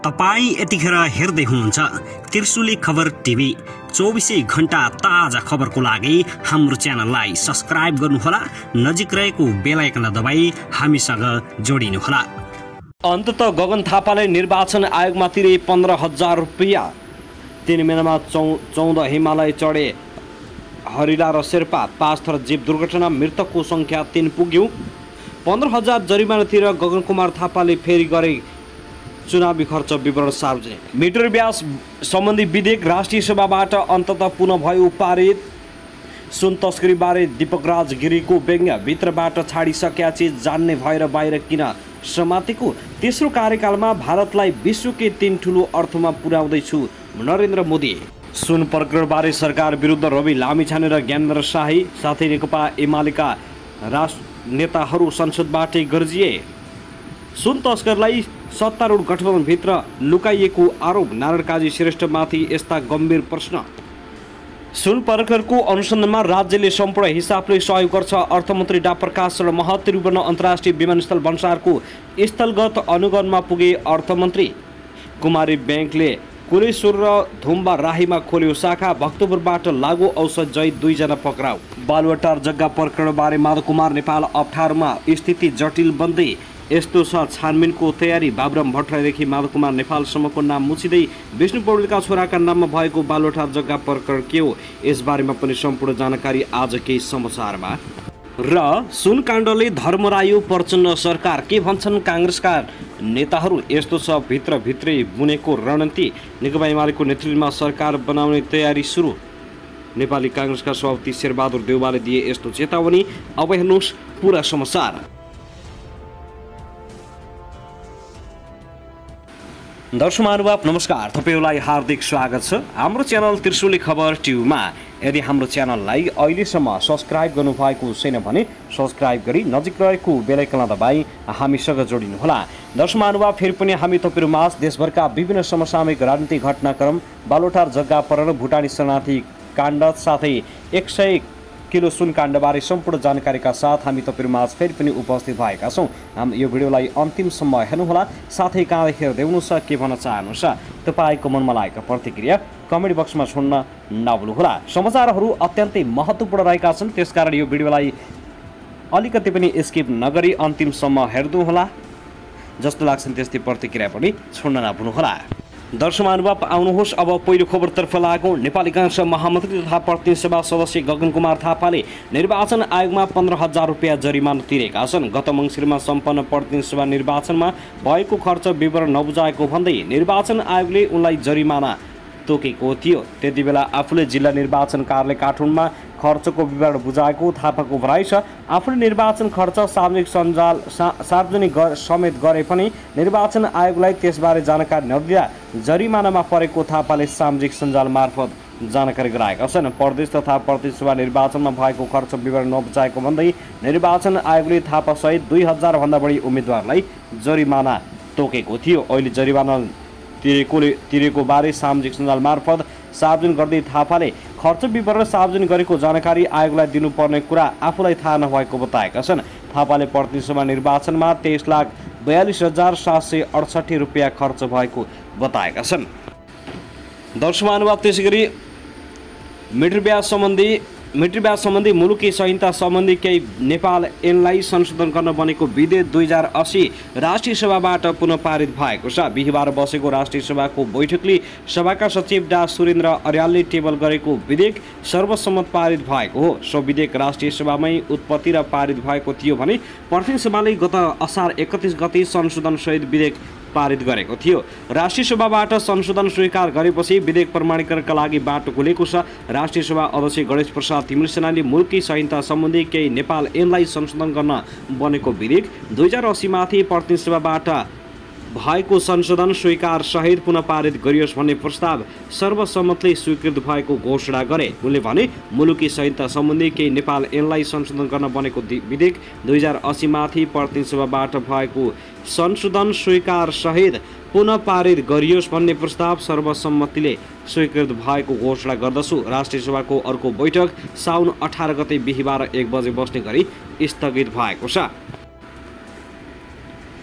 तपाई यतिखेर हेर्दै हुनुहुन्छ त्रिशुली खबर टिभी। 24 घण्टा ताजा खबरको लागि हाम्रो च्यानललाई सब्स्क्राइब गर्नुहोला, नजिक रहेको बेल आइकन दबाई हामीसँग जोडिनुहोला। अन्ततः गगन थापाले निर्वाचन आयोगमा तिरे 15,000 रुपैयाँ। 3 महिनामा 14 हिमालय चढे हरिला र शेर्पा। 5 थर जीव दुर्घटना, मृतकको संख्या 3 पुग्यो। 15,000 जरिमानातिर गगन कुमार थापाले फेरि गरे चुनावी खर्च विवरण सार्वजनिक। मिटर ब्याज सम्बन्धी विधेयक राष्ट्रिय सभाबाट अन्ततः पुनः भयो पारित। सुन तस्करीबारे दीपक राज गिरीको व्यङ्ग्य। भित्रबाट छाडिसकेका चिज जान्ने भएर बाहिर किन समातेको। तेस्रो कार्यकालमा भारतलाई विश्वकै 3 ठुलो अर्थमा पुर्याउँदैछु नरेन्द्र मोदी। सुन प्रकरणबारे सरकार विरुद्ध रवि लामिछाने र ज्ञानेन्द्र शाही साथै नेकपा एमालेका राष्ट्र नेताहरू संसदबाटै गर्जिए। सुन तस्करलाई सत्तारूढ गठबन्धनभित्र लुकाइएको आरोप। नारायण काजी श्रेष्ठमाथि यस्ता गम्भीर प्रश्न। सुन प्रकरणको अनुसन्धानमा राज्यले सम्पूर्ण हिसाबले सहयोग गर्छ। अर्थमन्त्री डा प्रकाश शरण महत। त्रिभुवन अन्तर्राष्ट्रिय विमानस्थल भन्सारको स्थलगत अनुगमनमा पुगे अर्थमन्त्री। कुमारी ब्याङ्कले कुलेश्वर र धुम्बा राहीमा खोल्यो शाखा। भक्तपुरबाट लागु औषध जय 2 जना पक्राउ। बालुवाटार जग्गा प्रकरणबारे माधव कुमार नेपाल अप्ठ्यारोमा, स्थिति जटिल बन्दै। यस्तो छ छानबिनको तयारी। बाबुराम भट्टराईदेखि माधव कुमार नेपालसम्मको नाम मुछिँदै विष्णु पौडेलका छोराका नाममा भएको बालुवाटार जग्गा प्रकरण के हो, यसबारेमा पनि सम्पूर्ण जानकारी आज केही समाचारमा। र सुन काण्डले धर्मरायो प्रचण्ड सरकार, के भन्छन् काङ्ग्रेसका नेताहरू। यस्तो छ भित्रभित्रै बुनेको रणनीति। नेकपा एमालेको नेतृत्वमा सरकार बनाउने तयारी सुरु। नेपाली काङ्ग्रेसका सभापति शेरबहादुर देउवाले दिए यस्तो चेतावनी। अब हेर्नुहोस् पुरा समाचार। दर्शक महानुभाव नमस्कार, तपाईलाई हार्दिक स्वागत छ हाम्रो च्यानल त्रिशुली खबर टिभीमा। यदि हाम्रो च्यानललाई अहिलेसम्म सब्स्क्राइब गर्नुभएको छैन भने सब्स्क्राइब गरी नजिक रहेको बेल आइकन दबाई हामीसँग जोडिनुहोला। दर्शक महानुभाव, फेरि पनि हामी तपाईहरुमाझ देशभरका विभिन्न समसामयिक राजनीतिक घटनाक्रम, बालुवाटार जग्गा प्रकरण, भुटानी शरणार्थी काण्ड साथै 100 किलो सुन काण्डबारे सम्पूर्ण जानकारीका साथ हामी तपाईहरुमाझ फेरि पनि उपस्थित भएका छौँ। हामी यो भिडियोलाई अन्तिमसम्म हेर्नुहोला, साथै कहाँदेखि हेर्दै हुनुहुन्छ, के भन्न चाहनुहुन्छ, तपाईँको मनमा लागेको प्रतिक्रिया कमेन्ट बक्समा छोड्न नभुल्नुहोला। समाचारहरू अत्यन्तै महत्त्वपूर्ण रहेका छन्, त्यसकारण यो भिडियोलाई अलिकति पनि स्किप नगरी अन्तिमसम्म हेर्नुहोला। जस्तो लाग्छ त्यस्तै प्रतिक्रिया पनि छोड्न नभुल्नुहोला। दर्शक महानुभाव, आउनुहोस् अब पहिलो खबरतर्फ लागौँ। नेपाली काङ्ग्रेस महामन्त्री तथा प्रतिनिधि सभा सदस्य गगन कुमार थापाले निर्वाचन आयोगमा 15,000 रुपैयाँ जरिमाना तिरेका छन्। गत मङ्सिरमा सम्पन्न प्रतिनिधि सभा निर्वाचनमा भएको खर्च विवरण नबुझाएको भन्दै निर्वाचन आयोगले उनलाई जरिमाना तोकेको थियो। त्यति बेला आफूले जिल्ला निर्वाचन कार्यालय काठमाडौँमा खर्चको विवरण बुझाएको थापाको भनाइ छ। आफूले निर्वाचन खर्च सार्वजनिक समेत गरे पनि निर्वाचन आयोगलाई त्यसबारे जानकारी नदिँदा जरिमानामा परेको थापाले सामाजिक सञ्जाल मार्फत जानकारी गराएका छन्। प्रदेश तथा प्रतिनिधि सभा निर्वाचनमा भएको खर्च विवरण नबुझाएको भन्दै निर्वाचन आयोगले थापासहित 2,000 भन्दा बढी उम्मेदवारलाई जरिमाना तोकेको थियो। अहिले जरिमाना तिरेको बारे सामाजिक सञ्जाल मार्फत सार्वजनिक गर्दै थापाले खर्च विवरण सार्वजनिक गरेको जानकारी आयोगलाई दिनुपर्ने कुरा आफूलाई थाहा नभएको बताएका छन्। थापाले प्रतिनिधि सभा निर्वाचनमा 23,42,768 रुपैयाँ खर्च भएको बताएका छन्। दर्शक महानुभाव, त्यसै गरी मिटर ब्याज सम्बन्धी मुलुकी संहिता सम्बन्धी केही नेपाल ऐनलाई संशोधन गर्न बनेको विधेयक 2080 राष्ट्रिय सभाबाट पुनः पारित भएको छ। बिहिबार बसेको राष्ट्रिय सभाको बैठकले सभाका सचिव डा सुरेन्द्र अर्यालले टेबल गरेको विधेयक सर्वसम्मत पारित भएको हो। सो विधेयक राष्ट्रिय सभामै उत्पत्ति र पारित भएको थियो भने प्रतिनिधि सभाले गत असार 31 गते संशोधन सहित विधेयक पारित गरेको थियो। राष्ट्रिय सभाबाट संशोधन स्वीकार गरेपछि विधेयक प्रमाणीकरणका लागि बाटो खुलेको छ। राष्ट्रिय सभा अध्यक्ष गणेश प्रसाद तिमिल सेनाले मुलुकी संहिता सम्बन्धी केही नेपाल ऐनलाई संशोधन गर्न बनेको विधेयक 2080 माथि प्रतिनिधि सभाबाट भएको संशोधन स्वीकार सहित पुनः पारित गरियोस् भन्ने प्रस्ताव सर्वसम्मतले स्वीकृत भएको घोषणा गरे। उनले भने मुलुकी संहिता सम्बन्धी केही नेपाल ऐनलाई संशोधन गर्न बनेको विधेयक 2080 माथि प्रतिनिधि सभाबाट भएको संशोधन स्वीकार सहित पुनः पारित गरियोस् भन्ने प्रस्ताव सर्वसम्मतिले स्वीकृत भएको घोषणा गर्दछु। राष्ट्रिय सभाको अर्को बैठक साउन 18 गते बिहिबार 1 बजे बस्ने गरी स्थगित भएको छ।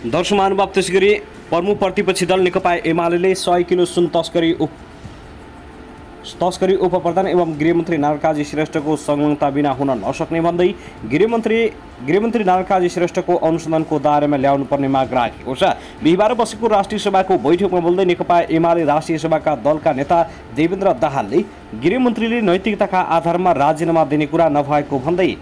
दर्शक महानुभाव, त्यसै गरी प्रमुख प्रतिपक्षी दल नेकपा एमाले 100 किलो सुन तस्करी उपप्रधान एवं गृहमन्त्री नारायणकाजी श्रेष्ठको संलग्नता बिना हुन नसक्ने भन्दै गृहमन्त्री नारायणकाजी श्रेष्ठको अनुसन्धानको दायरामा ल्याउनु पर्ने माग राखेको छ। बिहिबार बसेको राष्ट्रिय सभाको बैठकमा बोल्दै नेकपा एमाले राष्ट्रिय सभाका दलका नेता देवेन्द्र दाहालले गृहमन्त्रीले नैतिकताका आधारमा राजीनामा दिने कुरा नभएको भन्दै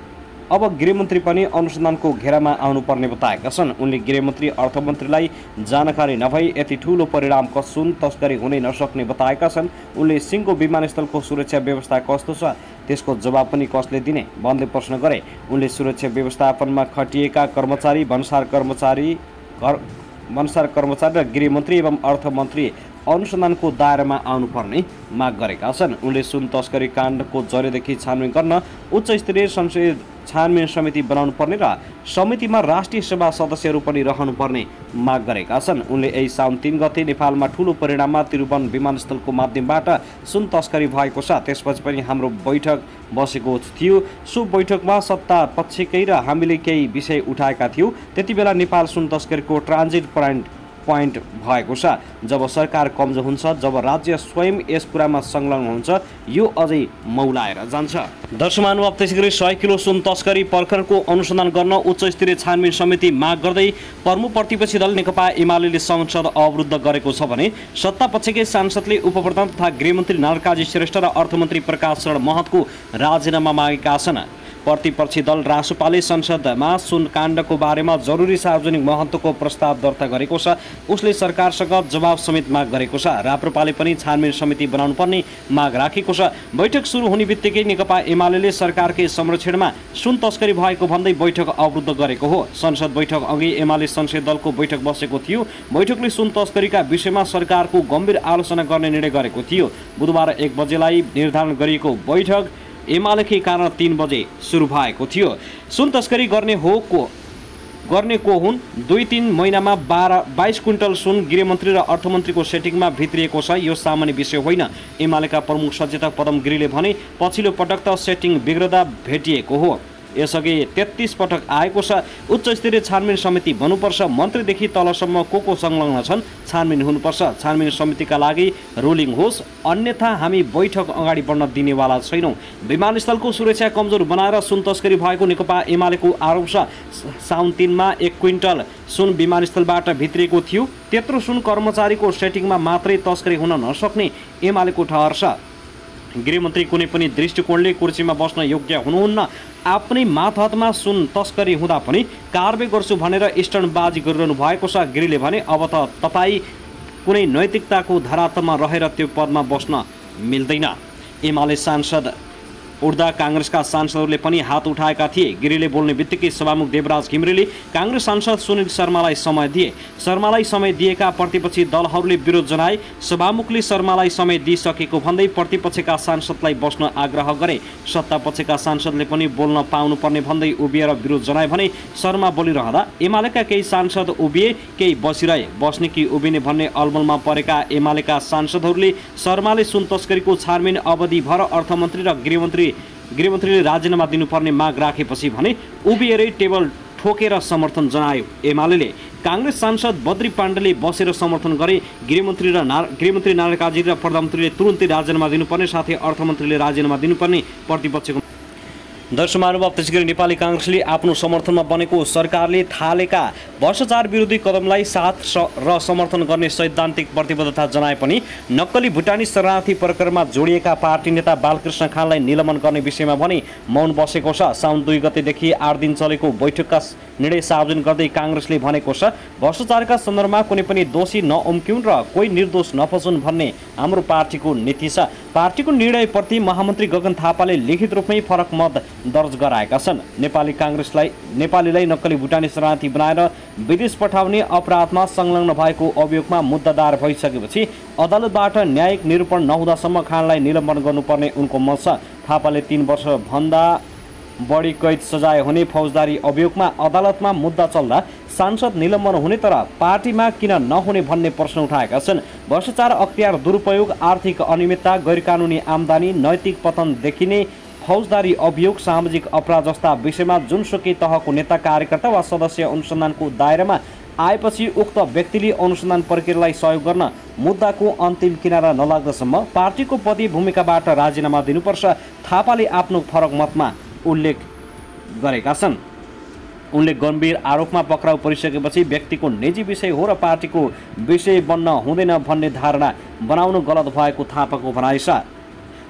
अब गृहमन्त्री पनि अनुसन्धानको घेरामा आउनुपर्ने बताएका छन्। उनले गृहमन्त्री अर्थमन्त्रीलाई जानकारी नभई यति ठूलो परिणामको सुन तस्करी हुनै नसक्ने बताएका छन्। उनले सिंहको विमानस्थलको सुरक्षा व्यवस्था कस्तो छ त्यसको जवाब पनि कसले दिने भन्दै प्रश्न गरे। उनले सुरक्षा व्यवस्थापनमा खटिएका कर्मचारी भन्सार कर्मचारी र गृहमन्त्री एवं अर्थमन्त्री अनुसन्धानको दायरामा आउनुपर्ने माग गरेका छन्। उनले सुन तस्करी काण्डको जरेदेखि छानबिन गर्न उच्च स्तरीय संसदीय छानबिन समिति बनाउनु पर्ने र समितिमा राष्ट्रिय सभा सदस्यहरू पनि रहनुपर्ने माग गरेका छन्। उनले यही साउन 3 गते नेपालमा ठूलो परिणाममा त्रिभुवन विमानस्थलको माध्यमबाट सुन तस्करी भएको छ। त्यसपछि पनि हाम्रो बैठक बसेको थियो। सो बैठकमा सत्ता पक्षकै र हामीले केही विषय उठाएका थियौँ। त्यतिबेला नेपाल सुन तस्करीको ट्रान्जिट पोइन्ट भएको छ। जब सरकार कमजोर हुन्छ, जब राज्य स्वयं यस कुरामा संलग्न हुन्छ, यो अझै मौलाएर जान्छ। दर्शकमानव त्यसैगरी 100 किलो सुन तस्करी प्रकरणको अनुसन्धान गर्न उच्च स्तरीय छानबिन समिति माग गर्दै प्रमुख प्रतिपक्षी दल नेकपा एमाले संसद अवरुद्ध गरेको छ भने सत्तापक्षकै सांसदले उपप्रधान तथा गृहमन्त्री नारायणकाजी श्रेष्ठ र अर्थमन्त्री प्रकाश शरण महतको राजीनामा मागेका छन्। प्रतिपक्षी दल रासोपाले संसदमा सुन काण्डको बारेमा जरुरी सार्वजनिक महत्त्वको प्रस्ताव दर्ता गरेको छ। उसले सरकारसँग जवाब समेत माग गरेको छ। राप्रपाले पनि छानबिन समिति बनाउनु पर्ने माग राखेको छ। बैठक सुरु हुने बित्तिकै नेकपा एमाले सरकारकै संरक्षणमा सुन तस्करी भएको भन्दै बैठक अवरुद्ध गरेको हो। संसद बैठक अघि एमाले संसदीय दलको बैठक बसेको थियो। बैठकले सुन तस्करीका विषयमा सरकारको गम्भीर आलोचना गर्ने निर्णय गरेको थियो। बुधबार 1 बजेलाई निर्धारण गरिएको बैठक एमालेकै कारण 3 बजे सुरु भएको थियो। सुन तस्करी गर्ने को हुन् 2-3 महिनामा 22 क्विन्टल सुन गृहमन्त्री र अर्थमन्त्रीको सेटिङमा भित्रिएको छ। यो सामान्य विषय होइन। एमालेका प्रमुख सचेतक पदम गिरीले भने पछिल्लो पटक त सेटिङ बिग्रदा भेटिएको हो। यसअघि 33 पटक आएको छ। उच्च स्तरीय छानबिन समिति बन्नुपर्छ। मन्त्रीदेखि तलसम्म को संलग्न छन् छानबिन हुनुपर्छ। छानबिन समितिका लागि रुलिङ होस्, अन्यथा हामी बैठक अगाडि बढ्न दिनेवाला छैनौँ। विमानस्थलको सुरक्षा कमजोर बनाएर सुन तस्करी भएको नेकपा एमालेको आरोप छ। साउन 3 मा 1 क्विन्टल सुन विमानस्थलबाट भित्रिएको थियो। त्यत्रो सुन कर्मचारीको सेटिङमा मात्रै तस्करी हुन नसक्ने एमालेको ठहर छ। गृहमन्त्री कुनै पनि दृष्टिकोणले कुर्सीमा बस्न योग्य हुनुहुन्न। आफ्नै मातहतमा सुन तस्करी हुँदा पनि कारबाही गर्छु भनेर स्टन्टबाजी गरिरहनु भएको छ। गिरीले भने अब त तपाईँ कुनै नैतिकताको धरातलमा रहेर त्यो पदमा बस्न मिल्दैन। एमाले सांसद उड्दा काङ्ग्रेसका सांसदहरूले पनि हात उठाएका थिए। गिरीले बोल्ने बित्तिकै सभामुख देवराज घिमिरेले काङ्ग्रेस सांसद सुनिल शर्मालाई समय दिए। शर्मालाई समय दिएका प्रतिपक्षी दलहरूले विरोध जनाए। सभामुखले शर्मालाई समय दिइसकेको भन्दै प्रतिपक्षका सांसदलाई बस्न आग्रह गरे। सत्तापक्षका सांसदले पनि बोल्न पाउनुपर्ने भन्दै उभिएर विरोध जनाए भने शर्मा बोलिरहँदा एमालेका केही सांसद उभिए, केही बसिरहे। बस्ने कि उभिने भन्ने अलमलमा परेका एमालेका सांसदहरूले शर्माले सुन तस्करीको छानबिन अवधिभर अर्थमन्त्री र गृहमन्त्रीले राजीनामा दिनुपर्ने माग राखेपछि भने उभिएरै टेबल ठोकेर समर्थन जनायो। एमाले काङ्ग्रेस सांसद बद्री पाण्डेले बसेर समर्थन गरे। गृहमन्त्री नारायणकाजी र प्रधानमन्त्रीले तुरुन्तै राजीनामा दिनुपर्ने, साथै अर्थमन्त्रीले राजीनामा दिनुपर्ने प्रतिपक्षको दर्शकमानव त्यसैगरी नेपाली काङ्ग्रेसले आफ्नो समर्थनमा बनेको सरकारले थालेका भ्रष्टाचार विरोधी कदमलाई साथ र समर्थन गर्ने सैद्धान्तिक प्रतिबद्धता जनाए पनि नक्कली भुटानी शरणार्थी प्रकरणमा जोडिएका पार्टी नेता बालकृष्ण खानलाई निलम्बन गर्ने विषयमा भने मौन बसेको छ। साउन 2 गतेदेखि 8 दिन चलेको बैठकका निर्णय सार्वजनिक गर्दै काङ्ग्रेसले भनेको छ, भ्रष्टाचारका सन्दर्भमा कुनै पनि दोषी नउम्क्युन् र कोही निर्दोष नफसुन् भन्ने हाम्रो पार्टीको नीति छ। पार्टीको निर्णयप्रति महामन्त्री गगन थापाले लिखित रूपमै फरक मत दर्ज गराएका छन्। नेपालीलाई नक्कली भुटानी शरणार्थी बनाएर विदेश पठाउने अपराधमा संलग्न भएको अभियोगमा मुद्दा दायर भइसकेपछि अदालतबाट न्यायिक निरूपण नहुँदासम्म खानलाई निलम्बन गर्नुपर्ने उनको मत छ। थापाले 3 वर्षभन्दा बढी कैद सजाय हुने फौजदारी अभियोगमा अदालतमा मुद्दा चल्दा सांसद निलम्बन हुने तर पार्टीमा किन नहुने भन्ने प्रश्न उठाएका छन्। भ्रष्टाचार, अख्तियार दुरुपयोग, आर्थिक अनियमितता, गैरकानुनी आमदानी, नैतिक पतन देखिने फौजदारी अभियोग, सामाजिक अपराध जस्ता विषयमा जुनसुकै तहको नेता, कार्यकर्ता वा सदस्य अनुसन्धानको दायरामा आएपछि उक्त व्यक्तिले अनुसन्धान प्रक्रियालाई सहयोग गर्न मुद्दाको अन्तिम किनारा नलाग्दासम्म पार्टीको पति भूमिकाबाट राजीनामा दिनुपर्छ थापाले आफ्नो फरक मतमा उल्लेख गरेका छन्। उनले गम्भीर आरोपमा पक्राउ परिसकेपछि व्यक्तिको निजी विषय हो र पार्टीको विषय बन्न हुँदैन भन्ने धारणा बनाउनु गलत भएको थापाको भनाइ छ।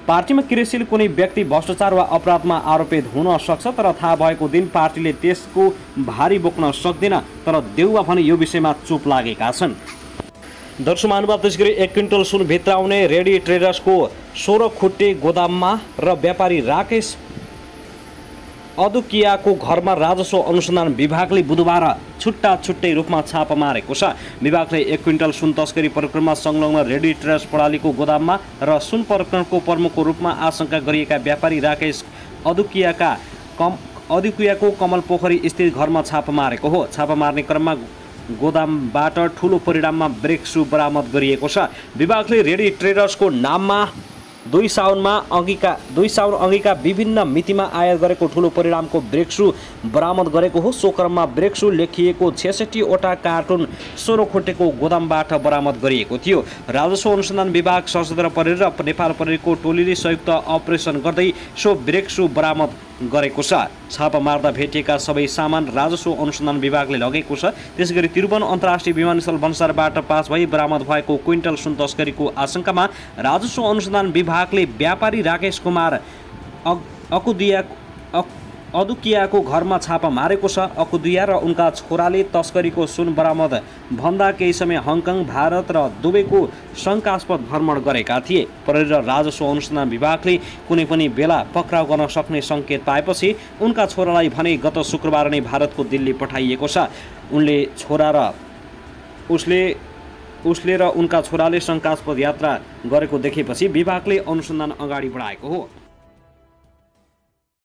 पार्टीमा क्रियाशील कुनै व्यक्ति भ्रष्टाचार वा अपराधमा आरोपित हुन सक्छ, तर थाहा भएको दिन पार्टीले त्यसको भारी बोक्न सक्दैन, तर देउवा भने यो विषयमा चुप लागेका छन्। दर्शक महानुभाव, त्यसगरी 1 क्विन्टल सुन भित्राउने रेडी ट्रेडर्सको 16 खुट्टे गोदाममा र व्यापारी राकेश अदुकियाको घरमा राजस्व अनुसन्धान विभागले बुधबार छुट्टा छुट्टै रूपमा छापा मारेको छ। विभागले 1 क्विन्टल सुन तस्करी प्रकरणमा संलग्न रेडी ट्रेडर्स प्रणालीको गोदाममा र सुन प्रकरणको प्रमुखको रूपमा आशंका गरिएका व्यापारी राकेश अदुकियाको कमल पोखरी स्थित घरमा छापा मारेको हो। छापा मार्ने क्रममा गोदामबाट ठूलो परिमाणमा ब्रेक सु बरामद गरिएको छ। विभागले रेडी ट्रेडर्सको नाममा 2 साउन अघिका विभिन्न मितिमा आयात गरेको ठूलो परिमाणको ब्रेक्सु बरामद गरेको हो। सो क्रममा ब्रेक्सु लेखिएको 66 वटा कार्टुन 16 खुट्टेको गोदामबाट बरामद गरिएको थियो। राजस्व अनुसन्धान विभाग, सशस्त्र प्रहरी र नेपाल प्रहरीको टोलीले संयुक्त अपरेसन गर्दै सो ब्रेक्सु बरामद गरेको छ। छापा मार्दा भेटिएका सबै सामान राजस्व अनुसन्धान विभागले लगेको छ। त्यसैगरी त्रिभुवन अन्तर्राष्ट्रिय विमानस्थल भन्सारबाट पास भई बरामद भएको क्विन्टल सुन तस्करीको आशंकामा राजस्व अनुसन्धान विभागले व्यापारी राकेश कुमार अदुकियाको घरमा छापा मारेको छ। अकुदिया र उनका छोराले तस्करीको सुन बरामद भन्दा केही समय हङकङ, भारत र दुबईको शङ्कास्पद भ्रमण गरेका थिए। प्रहरी र राजस्व अनुसन्धान विभागले कुनै पनि बेला पक्राउ गर्न सक्ने सङ्केत पाएपछि उनका छोरालाई भने गत शुक्रबार नै भारतको दिल्ली पठाइएको छ। उसले र उनका छोराले शङ्कास्पद यात्रा गरेको देखेपछि विभागले अनुसन्धान अगाडि बढाएको हो।